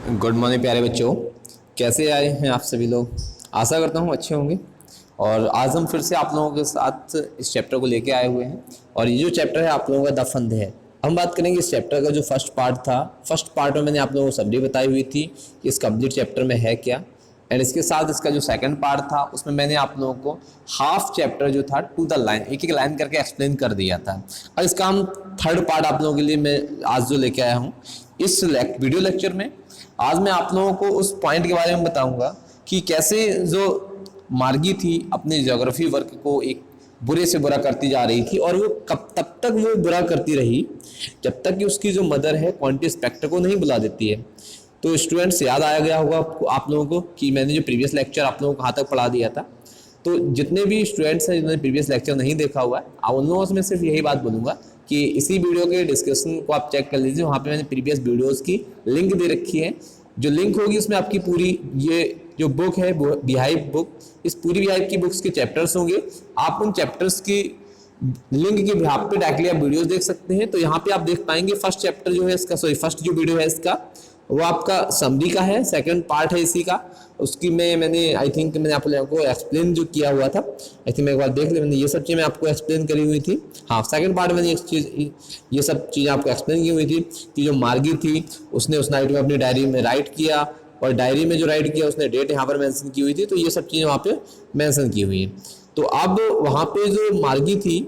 Good morning प्यारे बच्चों, कैसे आए हैं आप सभी लोग। आशा करता हूँ अच्छे होंगे। और आज हम फिर से आप लोगों के साथ इस चैप्टर को लेके आए हुए हैं। और ये जो चैप्टर है आप लोगों का द फंद है। हम बात करेंगे इस चैप्टर का जो फर्स्ट पार्ट था। फर्स्ट पार्ट में मैंने आप लोगों को समरी बताई हुई थी कि इस कंप्लीट चैप्टर में है क्या। एंड इसके साथ इसका जो सेकंड पार्ट था उसमें मैंने आप लोगों को हाफ चैप्टर जो था टू द लाइन एक एक लाइन करके एक्सप्लेन कर दिया था। और इसका हम थर्ड पार्ट आप लोगों के लिए मैं आज जो लेके आया हूँ इस वीडियो लेक्चर में। आज मैं आप लोगों को उस पॉइंट के बारे में बताऊंगा कि कैसे जो मार्गी थी अपने ज्योग्राफी वर्क को एक बुरे से बुरा करती जा रही थी और वो कब तब तक वो बुरा करती रही जब तक कि उसकी जो मदर है क्वांटी स्पेक्टर को नहीं बुला देती है। तो स्टूडेंट्स याद आया गया होगा आप लोगों को कि मैंने जो प्रीवियस लेक्चर आप लोगों को कहाँ तक पढ़ा दिया था। तो जितने भी स्टूडेंट्स हैं जिन्होंने प्रीवियस लेक्चर नहीं देखा हुआ है उन लोगों में सिर्फ यही बात बोलूँगा कि इसी वीडियो के डिस्क्रिप्शन को आप चेक कर लीजिए। वहाँ पे मैंने प्रीवियस वीडियोस की लिंक दे रखी है। जो लिंक होगी उसमें आपकी पूरी ये जो बुक है बिहाइव बुक, इस पूरी बिहाइव की बुक्स के चैप्टर्स होंगे। आप उन चैप्टर्स की लिंक के बिहाफ पे डायरेक्टली आप वीडियोस देख सकते हैं। तो यहाँ पे आप देख पाएंगे फर्स्ट चैप्टर जो है इसका फर्स्ट जो वीडियो है इसका वो आपका समरी का है, सेकंड पार्ट है इसी का। उसकी मैंने आई थिंक मैंने आप लोगों को एक्सप्लेन जो किया हुआ था, आई थिंक मैं एक बार देख ले, मैंने ये सब चीज़ें आपको एक्सप्लेन करी हुई थी। हाँ, सेकंड पार्ट में ये सब चीज़ें आपको एक्सप्लेन की हुई थी कि जो मार्गी थी उसने उस नाइट में अपनी डायरी में राइट किया और डायरी में जो राइट किया उसने डेट यहाँ पर मैंसन की हुई थी। तो ये सब चीज़ें वहाँ पे मैंसन की हुई है। तो अब वहाँ पे जो मार्गी थी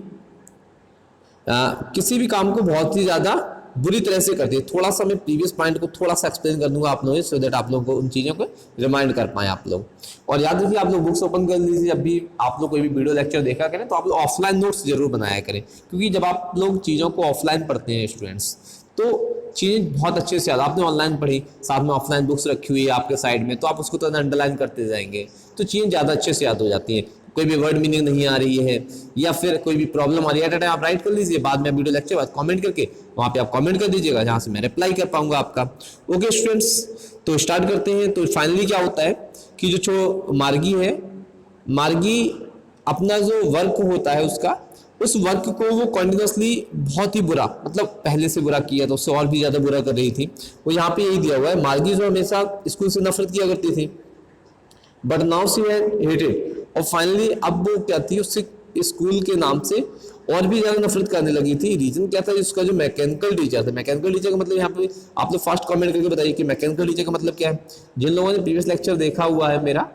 किसी भी काम को बहुत ही ज़्यादा बुरी तरह से करती है। थोड़ा सा मैं प्रीवियस पॉइंट को थोड़ा सा एक्सप्लेन कर दूंगा आप लोगों सो दैट आप लोगों को उन चीज़ों को रिमाइंड कर पाए आप लोग। और याद रखिए आप लोग बुक्स ओपन कर लीजिए, जब भी आप लोग कोई भी वीडियो लेक्चर देखा करें तो आप लोग ऑफलाइन नोट्स जरूर बनाया करें, क्योंकि जब आप लोग चीज़ों को ऑफलाइन पढ़ते हैं स्टूडेंट्स तो चीज़ें बहुत अच्छे से याद। आपने ऑनलाइन पढ़ी, साथ में ऑफलाइन बुक्स रखी हुई है आपके साइड में, तो आप उसको तो अंडरलाइन करते जाएंगे तो चीज़ें ज़्यादा अच्छे से याद हो जाती हैं। कोई भी वर्ड मीनिंग नहीं आ रही है या फिर कोई भी प्रॉब्लम आ रही है एट आप राइट कर लीजिए, बाद में वीडियो लेक्चर बाद कमेंट करके वहाँ पे आप कमेंट कर दीजिएगा जहाँ से मैं रिप्लाई कर पाऊंगा आपका। ओके स्टूडेंट्स, तो स्टार्ट करते हैं। तो फाइनली क्या होता है कि जो मार्गी है, मार्गी अपना जो वर्क होता है उसका उस वर्क को वो कंटिन्यूसली बहुत ही बुरा, मतलब पहले से बुरा किया तो उससे और भी ज़्यादा बुरा कर रही थी। वो यहाँ पे यही दिया हुआ है, मार्गी जो हमेशा स्कूल से नफरत किया करती थी but now she had hated. और फाइनली अब वो क्या थी, उससे स्कूल के नाम से और भी ज़्यादा नफरत करने लगी थी। रीजन क्या था, उसका जो मैकेनिकल टीचर था। मैकेनिकल टीचर का मतलब यहाँ पे आप लोग फर्स्ट कमेंट करके बताइए कि मैकेनिकल टीचर का मतलब क्या है। जिन लोगों ने प्रीवियस लेक्चर देखा हुआ है मेरा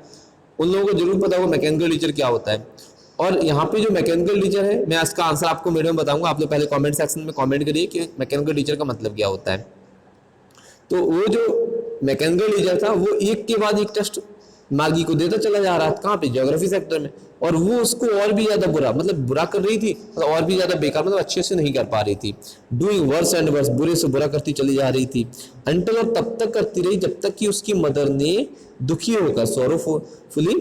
उन लोगों को जरूर पता होगा मैकेनिकल टीचर क्या होता है। और यहाँ पे जो मैकेनिकल टीचर है मैं इसका आंसर आपको वीडियो में बताऊंगा। आप लोग पहले कमेंट सेक्शन में कमेंट करिए कि मैकेनिकल टीचर का मतलब क्या होता है। तो वो जो मैकेनिकल टीचर था वो एक के बाद एक टेस्ट मार्गी को देता चला जा रहा था, कहाँ पे, ज्योग्राफी सेक्टर में। और वो उसको और भी ज्यादा बुरा, मतलब बुरा कर रही थी, मतलब और भी ज्यादा बेकार, मतलब अच्छे से नहीं कर पा रही थी। डूइंग वर्स एंड वर्स, बुरे से बुरा करती चली जा रही थी। अंटिल, और तब तक करती रही जब तक कि उसकी मदर ने दुखी होकर सॉरोफुली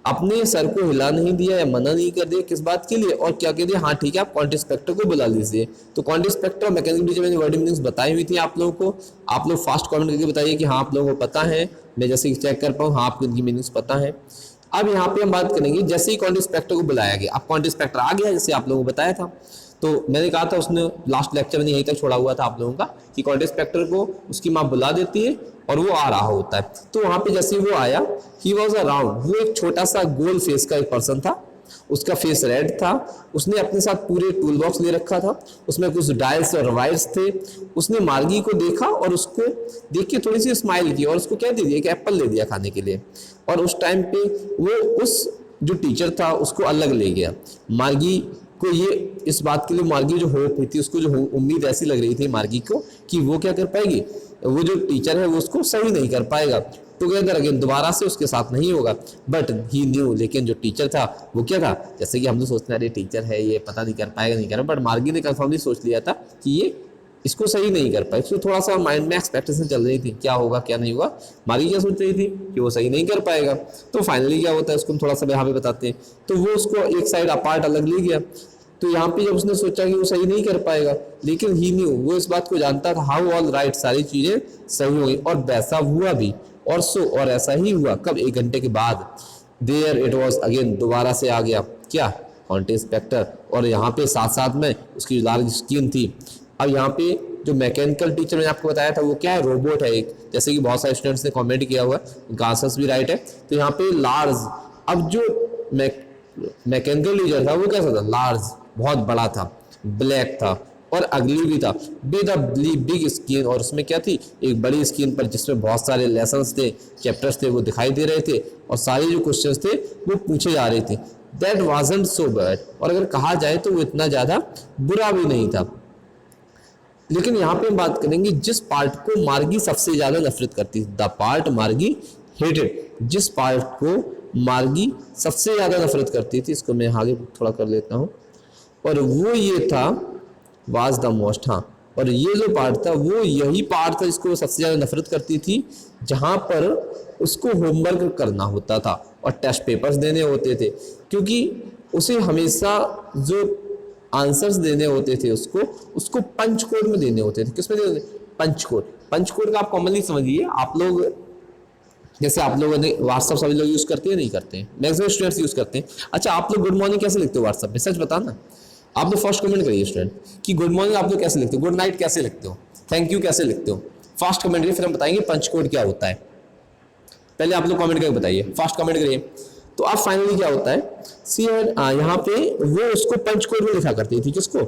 अपने सर को हिला नहीं दिया या मना नहीं कर दिया। किस बात के लिए, और क्या कह दिया, हाँ ठीक है आप क्वांटी इंस्पेक्टर को बुला लीजिए। तो क्वांटी इंस्पेक्टर और मैकेनिकल टीचर मैंने वर्ड मीनिंग्स बताई हुई थी आप लोगों को। आप लोग फास्ट कमेंट करके बताइए कि हाँ आप लोगों को पता है, मैं जैसे चेक कर पाऊँ हाँ आपको इनकी मीनिंग्स पता है। अब यहाँ पे हम बात करेंगे, जैसे ही क्वांटी इंस्पेक्टर को बुलाया गया, अब क्वांटी इंस्पेक्टर आ गया जैसे आप लोगों को बताया था। तो मैंने कहा था, उसने लास्ट लेक्चर में यहीं तक छोड़ा हुआ था आप लोगों का कि क्वांटी इंस्पेक्टर को उसकी माँ बुला देती है और वो आ रहा होता है। तो वहां पे जैसे वो आया, ही वॉज अ राउंड, वो एक छोटा सा गोल फेस का एक पर्सन था। उसका फेस रेड था। उसने अपने साथ पूरे टूल बॉक्स ले रखा था, उसमें कुछ डायल्स और वायर्स थे। उसने मार्गी को देखा और उसको देख के थोड़ी सी स्माइल की और उसको क्या दे दिया, एक एप्पल दे दिया खाने के लिए। और उस टाइम पे वो उस जो टीचर था उसको अलग ले गया। मार्गी को ये इस बात के लिए, मार्गी जो होप हुई थी उसको, जो उम्मीद ऐसी लग रही थी मार्गी को कि वो क्या कर पाएगी, वो जो टीचर है वो उसको सही नहीं कर पाएगा, टुगेदर अगेन, दोबारा से उसके साथ नहीं होगा। बट ही न्यू, लेकिन जो टीचर था वो क्या था, जैसे कि हम लोग सोचते हैं अरे टीचर है ये पता नहीं कर पाएगा, नहीं कर, बट मार्गी ने कंफर्मली सोच लिया था कि ये इसको सही नहीं कर पाए। इसको थोड़ा सा माइंड में एक्सपेक्टेशन चल रही थी क्या होगा क्या नहीं होगा। मार्गी क्या सोच रही थी कि वो सही नहीं कर पाएगा। तो फाइनली क्या होता है उसको हम थोड़ा सा यहाँ पे बताते हैं। तो वो उसको एक साइड अपार्ट अलग ले गया। तो यहाँ पे जब उसने सोचा कि वो सही नहीं कर पाएगा, लेकिन ही न्यू, वो इस बात को जानता था, हाउ ऑल राइट, सारी चीजें सही हो गई और वैसा हुआ भी। और सो, और ऐसा ही हुआ कब, 1 घंटे के बाद। देयर इट वॉज अगेन, दोबारा से आ गया क्या, क्वांटी इंस्पेक्टर। और यहाँ पे साथ साथ में उसकी जो लार्ज स्क्रीन थी। अब यहाँ पे जो मैकेनिकल टीचर मैंने आपको बताया था वो क्या है, रोबोट है एक, जैसे कि बहुत सारे स्टूडेंट्स ने कमेंट किया हुआ है, उनका आंसर्स भी राइट है। तो यहाँ पे लार्ज, अब जो मैकेनिकल टीचर था वो कैसा था, लार्ज, बहुत बड़ा था, ब्लैक था और अगली भी था, विद अ बिग स्क्रीन, और उसमें क्या थी, एक बड़ी स्क्रीन पर जिसमें बहुत सारे लेसन्स थे, चैप्टर्स थे वो दिखाई दे रहे थे और सारे जो क्वेश्चंस थे वो पूछे जा रहे थे। दैट वाजंट सो बैड, और अगर कहा जाए तो वो इतना ज़्यादा बुरा भी नहीं था। लेकिन यहाँ पे हम बात करेंगे जिस पार्ट को मार्गी सबसे ज़्यादा नफरत करती थी, द पार्ट मार्गी हेटेड, जिस पार्ट को मार्गी सबसे ज़्यादा नफरत करती थी, इसको मैं आगे थोड़ा कर लेता हूँ, और वो ये था, वाज द मोस्ट, हाँ, और ये जो पार्ट था वो यही पार्ट था जिसको सबसे ज़्यादा नफरत करती थी, जहाँ पर उसको होमवर्क करना होता था और टेस्ट पेपर्स देने होते थे, क्योंकि उसे हमेशा जो आंसर्स देने होते थे उसको पंच कोड में देने होते थे। किसमें देने होते, पंच कोड। पंच कोड का आप कॉमनली समझिए, आप लोग जैसे आप लोगों ने व्हाट्सअप सभी लोग यूज़ करते हैं, नहीं करते हैं, मैक्सिमम स्टूडेंट्स यूज़ करते हैं। अच्छा, आप लोग गुड मॉर्निंग कैसे लिखते हो व्हाट्सअप पे, सच बताना। आप लोग फर्स्ट कमेंट करिए स्टूडेंट कि गुड मॉर्निंग आप लोग कैसे लिखते हो, गुड नाइट कैसे लिखते हो, थैंक यू कैसे लिखते हो, फास्ट कमेंट करिए, फिर हम बताएंगे पंच कोड क्या होता है। पहले आप लोग कमेंट करके बताइए, फास्ट कमेंट करिए। तो अब फाइनली क्या होता है, सी यहाँ पे वो उसको पंच कोड में लिखा करती थी, किसको,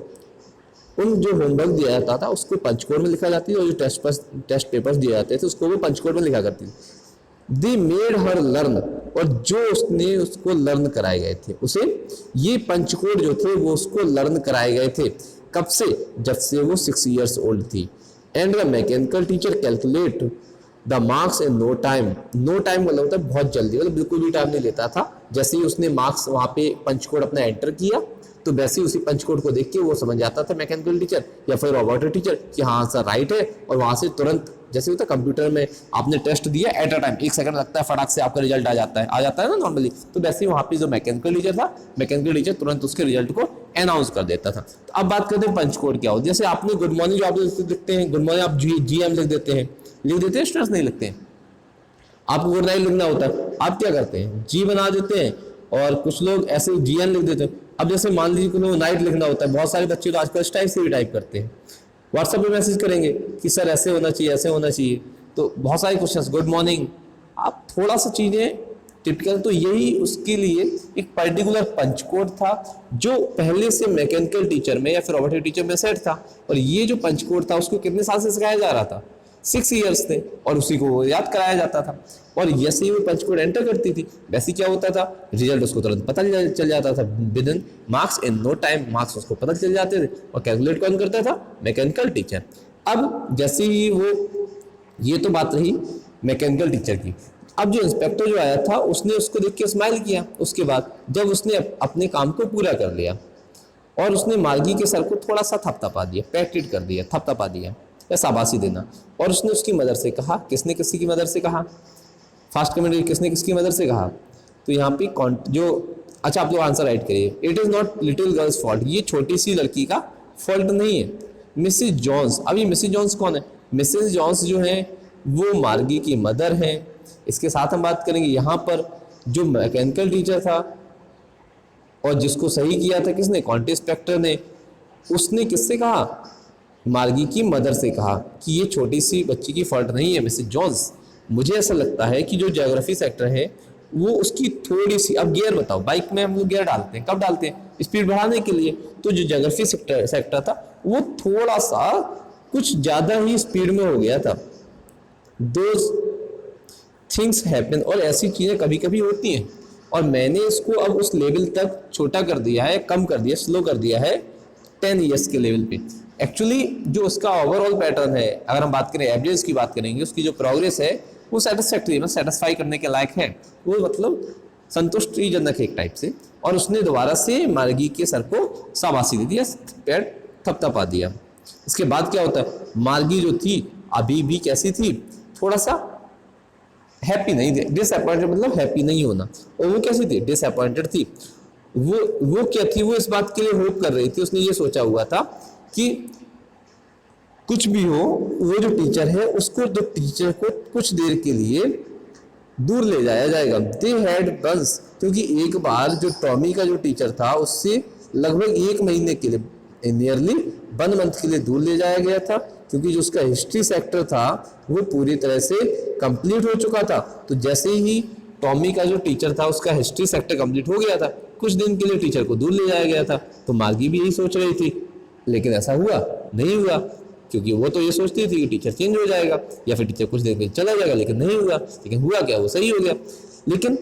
उन जो होमवर्क दिया जाता था उसको पंच कोड में लिखा जाती थी, और जो टेस्ट पेपर्स दिए जाते थे उसको वो पंच कोड में लिखा करती थी। दे मेड हर लर्न, और जो उसने उसको लर्न कराए गए थे, उसे ये पंच कोड जो थे वो उसको लर्न कराए गए थे। कब से, जब से वो 6 years ओल्ड थी। And the mechanical teacher calculate the marks in no time, no time मतलब होता है बहुत जल्दी, मतलब बिल्कुल भी टाइम नहीं लेता था। जैसे ही उसने मार्क्स वहाँ पे पंच कोड अपना एंटर किया तो वैसे ही उसी पंच कोड को देख के वो समझ जाता था मैकेनिकल टीचर या फिर रोबोटिक टीचर कि हाँ आंसर राइट है, और वहाँ से तुरंत, जैसे होता है कंप्यूटर में आपने टेस्ट दिया एट अ टाइम, 1 सेकंड लगता है, फटाक से आपका रिजल्ट आ जाता है ना नॉर्मली, तो वैसे ही वहाँ पे जो मैकेनिकल टीचर था, मैकेनिकल टीचर तुरंत उसके रिजल्ट को अनाउंस कर देता था। तो अब बात करते हैं पंच कोड क्या होता है। जैसे आपने गुड मॉर्निंग जो आप लिखते हैं, गुड मॉर्निंग आप GM लिख देते हैं, स्टूडेंट्स नहीं लिखते हैं, आपको गुड नाइट लिखना होता है, आप क्या करते हैं, जी बना देते हैं, और कुछ लोग ऐसे GN लिख देते हैं। अब जैसे मान लीजिए कि नाइट लिखना होता है, बहुत सारे बच्चे तो आजकल इस टाइप से भी टाइप करते हैं, व्हाट्सएप पे मैसेज करेंगे कि सर ऐसे होना चाहिए, ऐसे होना चाहिए, तो बहुत सारे क्वेश्चंस, गुड मॉर्निंग, आप थोड़ा सा चीज़ें टिपिकल, तो यही उसके लिए एक पर्टिकुलर पंच कोड था जो पहले से मैकेनिकल टीचर में या फिर रोबोटिक टीचर में सेट था, और ये जो पंच कोड था उसको कितने साल से सिखाया जा रहा था, 6 years थे, और उसी को याद कराया जाता था, और जैसे ही वो पंच कोड एंटर करती थी वैसे क्या होता था, रिजल्ट उसको तुरंत पता चल जाता था, within marks in no time, marks उसको पता चल जाते थे, और कैलकुलेट कौन करता था, मैकेनिकल टीचर। अब जैसे ही वो, ये तो बात रही मैकेनिकल टीचर की। अब जो इंस्पेक्टर जो आया था उसने उसको देख के स्माइल किया, उसके बाद जब उसने अपने काम को पूरा कर लिया और उसने मार्गी के सर को थोड़ा सा थपथपा दिया, पैटेड कर दिया, थपथपा दिया या शाबाशी देना, और उसने उसकी मदर से कहा, किसने किसी की मदर से कहा, फास्ट कमेंट, किसने किसकी मदर से कहा, तो यहाँ पे जो, अच्छा आप लोग आंसर राइट करिए, it is not little girls fault, ये छोटी सी लड़की का फॉल्ट नहीं है, मिसिस जॉन्स। अब ये मिसिस जॉन्स कौन है, मिसिस जॉन्स जो है वो मार्गी की मदर हैं। इसके साथ हम बात करेंगे यहाँ पर जो मैकेनिकल टीचर था और जिसको सही किया था किसने, क्वांटिटी इंस्पेक्टर ने, उसने किससे कहा, मार्गी की मदर से कहा कि ये छोटी सी बच्ची की फॉल्ट नहीं है मिसिस जॉन्स। मुझे ऐसा लगता है कि जो ज्योग्राफी सेक्टर है वो उसकी थोड़ी सी, अब गियर बताओ, बाइक में हम लोग गियर डालते हैं, कब डालते हैं, स्पीड बढ़ाने के लिए, तो जो ज्योग्राफी सेक्टर था वो थोड़ा सा कुछ ज़्यादा ही स्पीड में हो गया था। दोज थिंग्स हैपन, और ऐसी चीज़ें कभी कभी होती हैं, और मैंने इसको अब उस लेवल तक छोटा कर दिया है, कम कर दिया, स्लो कर दिया है 10 years के लेवल पे। एक्चुअली जो उसका ओवरऑल पैटर्न है, अगर हम बात करें एवरेज की बात करेंगे, उसकी जो प्रोग्रेस है वो सेटिस्फैक्ट्री, मतलब सेटिस्फाई करने के लायक है, वो मतलब संतुष्टिजनक है एक टाइप से। और उसने दोबारा से मार्गी के सर को शाबाशी दे दिया, पैर थपथपा दिया। इसके बाद क्या होता है, मार्गी जो थी अभी भी कैसी थी, थोड़ा सा हैप्पी नहीं थी, डिसअपॉइंटेड मतलब हैप्पी नहीं होना, और वो कैसी थी, डिसअपॉइंटेड थी। वो क्या थी, वो इस बात के लिए होप कर रही थी, उसने ये सोचा हुआ था कि कुछ भी हो वो जो टीचर है उसको, जो टीचर को कुछ देर के लिए दूर ले जाया जाएगा। दे हैड बस, क्योंकि एक बार जो टॉमी का जो टीचर था उससे लगभग 1 महीने के लिए, नियरली 1 month के लिए दूर ले जाया गया था, क्योंकि जो उसका हिस्ट्री सेक्टर था वो पूरी तरह से कंप्लीट हो चुका था। तो जैसे ही टॉमी का जो टीचर था उसका हिस्ट्री सेक्टर कंप्लीट हो गया था, कुछ दिन के लिए टीचर को दूर ले जाया गया था। तो मार्गी भी यही सोच रही थी, लेकिन ऐसा हुआ नहीं हुआ, क्योंकि वो तो ये सोचती थी कि टीचर चेंज हो जाएगा या फिर टीचर कुछ देर में चला जाएगा, लेकिन नहीं हुआ। लेकिन हुआ क्या, वो सही हो गया। लेकिन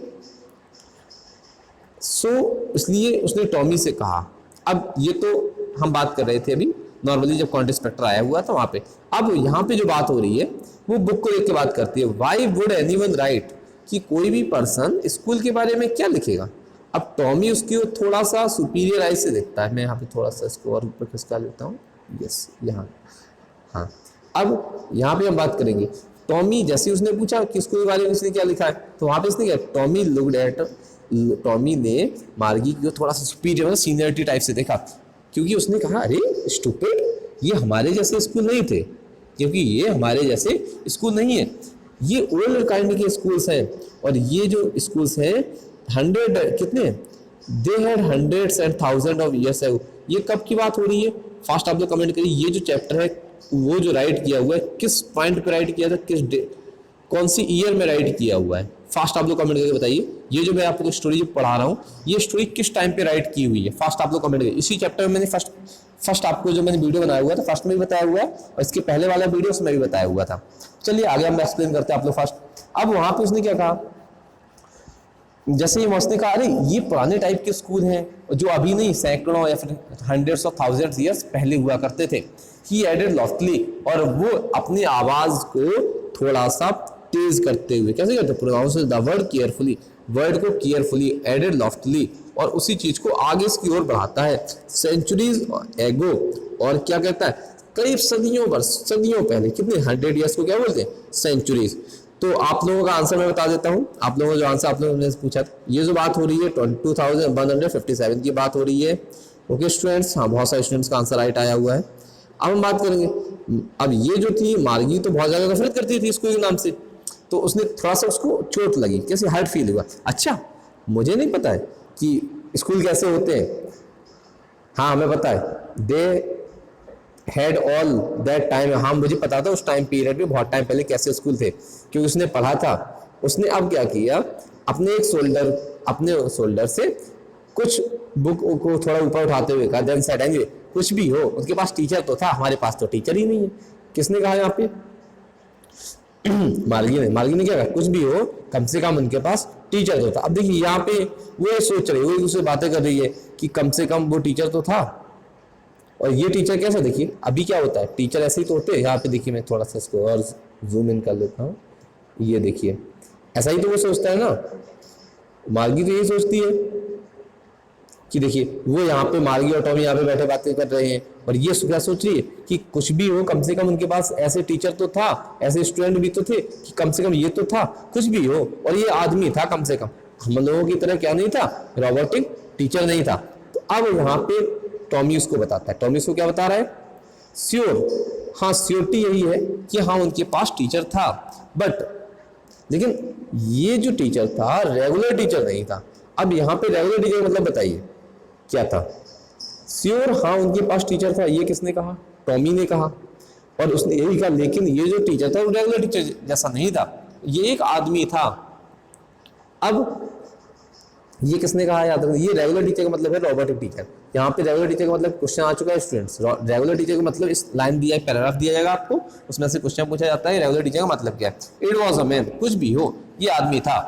इसलिए उसने टॉमी से कहा, अब ये तो हम बात कर रहे थे अभी नॉर्मली जब कॉन्टेक्स्ट फैक्टर आया हुआ था वहां पे। अब यहाँ पे जो बात हो रही है वो बुक को देख के बात करती है। वाई वुड एनीवन राइट, कि कोई भी पर्सन स्कूल के बारे में क्या लिखेगा। अब टॉमी उसकी थोड़ा सा सुपीरियर आई से देखता है। मैं यहाँ पे थोड़ा सा इसको और ऊपर खिसका लेता हूँ, यस यहाँ, हाँ। अब यहाँ पे हम बात करेंगे टॉमी, जैसे उसने पूछा कि स्कूल के बारे में उसने क्या लिखा है, तो वहाँ पे इसने क्या, टॉमी ने मार्गी को थोड़ा सा सुपीरियर सीनियरिटी टाइप से देखा, क्योंकि उसने कहा अरे स्टूपिड, ये हमारे जैसे स्कूल नहीं थे, क्योंकि ये हमारे जैसे स्कूल नहीं है, ये ओल्ड काइंड के स्कूल्स हैं। और ये जो स्कूल्स हैं 100 कितने, they had hundreds and thousand of years है। ये कब की बात हो रही है, फास्ट आप लोग कमेंट करिए। ये जो चैप्टर है वो जो राइट किया हुआ है किस पॉइंट पे राइट किया था, किस डे, कौन सी ईयर में राइट किया हुआ है, फास्ट आप लोग कमेंट करके बताइए। ये जो मैं आपको स्टोरी पढ़ा रहा हूँ ये स्टोरी किस टाइम पे राइट की हुई है, फास्ट आप लोग कमेंट करिए। इसी चैप्टर में मैंने फर्स्ट आपको जो मैंने वीडियो बनाया हुआ था फर्स्ट में भी बताया हुआ है, और इसके पहले वाला वीडियो उसमें भी बताया हुआ था। चलिए आगे हम एक्सप्लेन करते हैं आप लोग फर्स्ट। अब वहां पे उसने क्या कहा, जैसे ही उसने कहा अरे ये पुराने टाइप के स्कूल हैं जो अभी नहीं, सैकड़ों या फिर हंड्रेड्स ऑफ थाउजेंड्स ईयर्स पहले हुआ करते थे। ही एडेड लॉफ्टली, और वो अपनी आवाज को थोड़ा सा तेज करते हुए, कैसे करते, pronounce the word carefully, word को केयरफुली, एडेड लॉफ्टली, और उसी चीज को आगे इसकी ओर बढ़ाता है। सेंचुरीज एगो, और क्या कहता है, करीब सदियों पहले, कितने 100 ईयर्स को क्या बोलते हैं, सेंचुरीज। तो आप लोगों का आंसर मैं बता देता हूं, आप लोगों का जो आंसर आप लोगों ने पूछा था, ये जो बात हो रही है 2157 की बात हो रही है। ओके स्टूडेंट्स, हाँ बहुत सारे स्टूडेंट्स का आंसर राइट आया हुआ है। अब हम बात करेंगे, अब ये जो थी मार्गी तो बहुत ज्यादा नफरत करती थी स्कूल के नाम से, तो उसने थोड़ा सा उसको चोट लगी, कैसे हर्ट फील हुआ, अच्छा मुझे नहीं पता है कि स्कूल कैसे होते हैं, हाँ हमें पता है, they had all that time, हाँ मुझे पता था उस टाइम पीरियड में बहुत टाइम पहले कैसे स्कूल थे, क्योंकि उसने पढ़ा था। उसने अब क्या किया, अपने शोल्डर से कुछ बुक को थोड़ा ऊपर उठाते हुए कहा, देन सेड एनीवे, कुछ भी हो उनके पास टीचर तो था, हमारे पास तो टीचर ही नहीं है। किसने कहा यहाँ पे, मार्गी ने क्या कहा, कुछ भी हो कम से कम उनके पास टीचर तो था। अब देखिए यहाँ पे वो ये सोच रही है, वो एक दूसरे बातें कर रही है कि कम से कम वो टीचर तो था, और ये टीचर कैसा, देखिए अभी क्या होता है, टीचर ऐसे ही तो होते हैं। यहाँ पे देखिए मैं थोड़ा सा इसको और जूम इन कर लेता हूँ, ये देखिए ऐसा ही तो वो सोचता है ना, मार्गी तो यही सोचती है कि देखिए वो यहाँ पे मार्गी और टॉमी यहाँ पे बैठे बातें कर रहे हैं, और ये क्या सोच रही है कि कुछ भी हो कम से कम उनके पास ऐसे टीचर तो था, ऐसे स्टूडेंट भी तो थे कि कम से कम ये तो था, कुछ भी हो, और ये आदमी था कम से कम, हम लोगों की तरह क्या नहीं था, रोबोटिक टीचर नहीं था। तो अब यहाँ पे टॉमी उसको बताता है, टॉमी उसको क्या बता रहा है, श्योर, हाँ श्योरिटी यही है कि हाँ उनके पास टीचर था, बट लेकिन ये जो टीचर था रेगुलर टीचर नहीं था। अब यहाँ पे रेगुलर टीचर मतलब बताइए क्या था, श्योर हाँ उनके पास टीचर था, ये किसने कहा, टॉमी ने कहा, और उसने यही कहा, लेकिन ये जो टीचर था वो रेगुलर टीचर जैसा नहीं था, ये एक आदमी था। अब ये किसने कहा, याद रखना, ये रेगुलर टीचर का मतलब है रोबोटिक टीचर। यहाँ पे रेगुलर टीचर का मतलब क्वेश्चन आ चुका है स्टूडेंट्स, रेगुलर टीचर का मतलब इस लाइन दिया है, पैराग्राफ दिया जाएगा आपको, उसमें से क्वेश्चन पूछा जाता है रेगुलर टीचर का मतलब क्या है। इट वॉज अ मैन, कुछ भी हो ये आदमी था।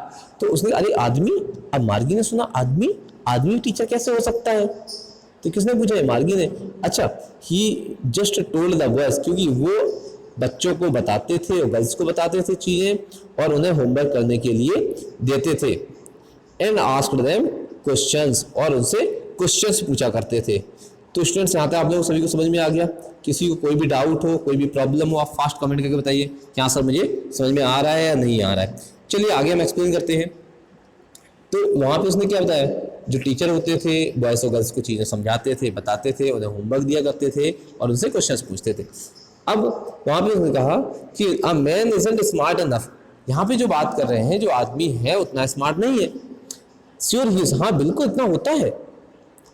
तो उसने अरे आदमी, अब मार्गी ने सुना आदमी टीचर कैसे हो सकता है, तो किसने पूछा है, मार्गी ने। अच्छा, ही जस्ट टोल्ड द बॉयज, क्योंकि वो बच्चों को बताते थे, गर्ल्स को बताते थे चीजें, और उन्हें होमवर्क करने के लिए देते थे, एंड आस्क्ड देम क्वेश्चंस, और उनसे क्वेश्चंस पूछा करते थे। तो स्टूडेंट्स यहाँ तक आप लोगों को सभी को समझ में आ गया। किसी को कोई भी डाउट हो, कोई भी प्रॉब्लम हो, आप फास्ट कमेंट करके बताइए कि हाँ सर मुझे समझ में आ रहा है या नहीं आ रहा है। चलिए आगे हम एक्सप्लेन करते हैं। तो वहाँ पे उसने क्या बताया, जो टीचर होते थे बॉयज और गर्ल्स को चीज़ें समझाते थे, बताते थे, उन्हें होमवर्क दिया करते थे और उनसे क्वेश्चंस पूछते थे। अब वहाँ पे उसने कहा कि a man isn't smart enough, यहाँ पे जो बात कर रहे हैं, जो आदमी है उतना स्मार्ट नहीं है। श्योर ही इज, हाँ बिल्कुल इतना होता है।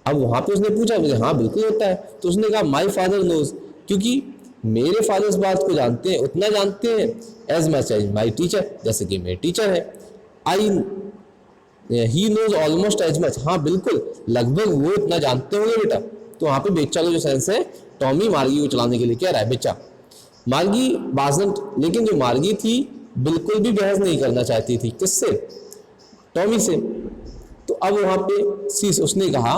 अब वहाँ पे उसने पूछा मुझे, हाँ बिल्कुल होता है। तो उसने कहा माई फादर नोज, क्योंकि मेरे फादर इस बात को जानते हैं, उतना जानते हैं as much as my teacher, जैसे कि मेरे टीचर है। I he knows almost as much, हाँ बिल्कुल लगभग वो इतना जानते होंगे बेटा। तो वहाँ पे बेचा का जो सेंस है, टॉमी मार्गी को चलाने के लिए कह रहा है बेचा। मार्गी वाजंट, लेकिन जो मार्गी थी बिल्कुल भी बहस नहीं करना चाहती थी, किससे? टॉमी से। तो अब वहाँ पे सी उसने कहा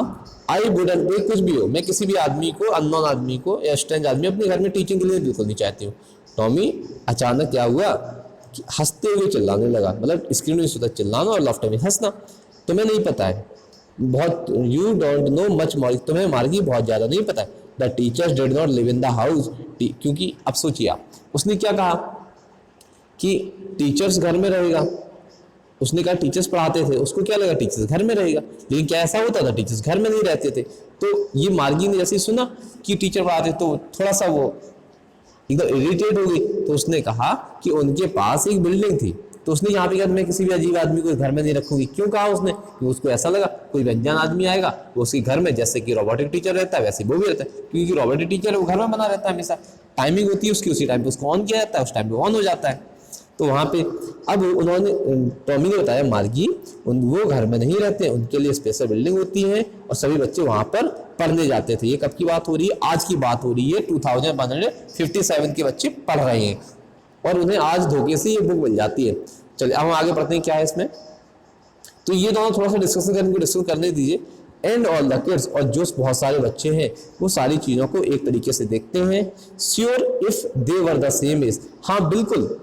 आई वुडंट, कुछ भी हो, मैं किसी भी आदमी को, अननोन आदमी को या स्ट्रेंज आदमी अपने घर में टीचिंग के लिए बिल्कुल नहीं चाहती हूँ। टॉमी अचानक क्या हुआ कि हंसते हुए चिल्लाने लगा, मतलब स्क्रीन में सुधा चिल्लाना और लाफ्टर में हंसना। तुम्हें नहीं पता है बहुत, यू डोंट नो मच मार्गी, तुम्हें मार्गी बहुत ज़्यादा नहीं पता है। The teachers did not live in the house, क्योंकि अब सोचिए आप, उसने क्या कहा कि टीचर्स घर में रहेगा, उसने कहा टीचर्स पढ़ाते थे, उसको क्या लगा टीचर्स घर में रहेगा, लेकिन क्या ऐसा होता था? टीचर्स घर में नहीं रहते थे। तो ये मार्गी ने जैसे सुना कि टीचर पढ़ाते, तो थोड़ा सा वो एकदम इरिटेट हो गई। तो उसने कहा कि उनके पास एक बिल्डिंग थी, तो उसने यहाँ पे कहा मैं किसी भी अजीब आदमी को घर में नहीं रखूंगी। क्यों कहा उसने? क्योंकि उसको ऐसा लगा कोई अनजान आदमी आएगा वो उसके घर में, जैसे कि रोबोटिक टीचर रहता है वैसे वो भी रहता है, क्योंकि रोबोटिक टीचर वो घर में बना रहता है हमेशा, टाइमिंग होती है उसकी, उसी टाइम पे उसको ऑन किया जाता है, उस टाइम पे ऑन हो जाता है। तो वहाँ पे अब उन्होंने, टॉमी ने बताया मार्गी वो घर में नहीं रहते, उनके लिए स्पेशल बिल्डिंग होती है और सभी बच्चे वहाँ पर पढ़ने जाते थे। ये कब की बात हो रही है? आज की बात हो रही है, 2157 के बच्चे पढ़ रहे हैं और उन्हें आज धोखे से ये बुक मिल जाती है। चलिए अब हम आगे पढ़ते हैं क्या है इसमें। तो ये दोनों थोड़ा सा डिस्कस करने दीजिए। एंड ऑल द किड्स, और जो बहुत सारे बच्चे हैं वो सारी चीज़ों को एक तरीके से देखते हैं। Sure if they were the same age, हाँ बिल्कुल,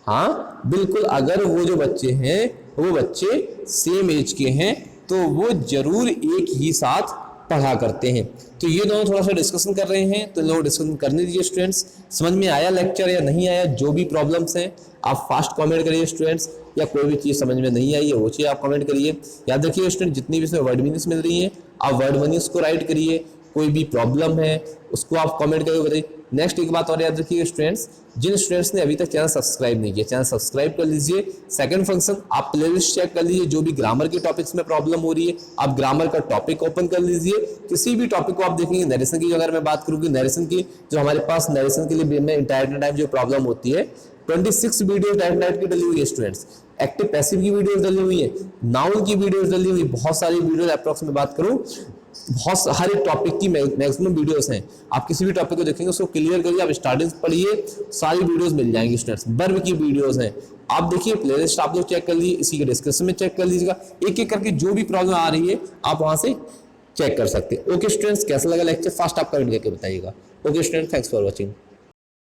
हाँ बिल्कुल, अगर वो जो बच्चे हैं वो बच्चे सेम एज के हैं तो वो जरूर एक ही साथ पढ़ा करते हैं। तो ये दोनों थोड़ा सा डिस्कशन कर रहे हैं, तो लोग डिस्कशन करने दीजिए स्टूडेंट्स। समझ में आया लेक्चर या नहीं आया? जो भी प्रॉब्लम्स हैं आप फास्ट कमेंट करिए स्टूडेंट्स, या कोई भी चीज़ समझ में नहीं आई है वो चीज़ आप कमेंट करिए। याद रखिए स्टूडेंट, जितनी भी इसमें वर्ड मीनिंग्स मिल रही हैं आप वर्ड मीनिंग्स को राइट करिए, कोई भी प्रॉब्लम है उसको आप कमेंट करके बताइए। नेक्स्ट एक बात और याद रखिए स्टूडेंट्स, जिन स्टूडेंट्स ने अभी तक चैनल सब्सक्राइब नहीं किया, चैनल सब्सक्राइब कर लीजिए। सेकंड फंक्शन, आप प्लेलिस्ट चेक कर लीजिए, जो भी ग्रामर के टॉपिक्स में प्रॉब्लम हो रही है आप ग्रामर का टॉपिक ओपन कर लीजिए। किसी भी टॉपिक को आप देखेंगे, नरेशन की अगर मैं बात करूँगी, नरेशन की जो हमारे पास नरेशन के लिए में इंटरनेट टाइम जो प्रॉब्लम होती है, 26 वीडियो टाइम की डली हुई है स्टूडेंट्स। एक्टिव पैसिव की वीडियोस डली हुई है, नाउन की वीडियोस डली हुई, बहुत सारी वीडियोस अप्रॉक्स में बात करूं, बहुत हर एक टॉपिक की मैक्सिमम वीडियोस हैं। आप किसी भी टॉपिक को देखेंगे उसको क्लियर करिए, आप स्टार्टिंग पढ़िए, सारी वीडियोस मिल जाएंगी स्टूडेंट्स। वर्ब की वीडियोस हैं, आप देखिए प्लेलिस्ट आप लोग चेक कर लीजिए, इसी के डिस्क्रिप्शन में चेक कर लीजिएगा, एक एक करके जो भी प्रॉब्लम आ रही है आप वहां से चेक कर सकते हैं। ओके स्टूडेंट्स, कैसा लगा लेक्चर? फास्ट आप कमेंट करके बताइएगा। Okay students, thanks for watching.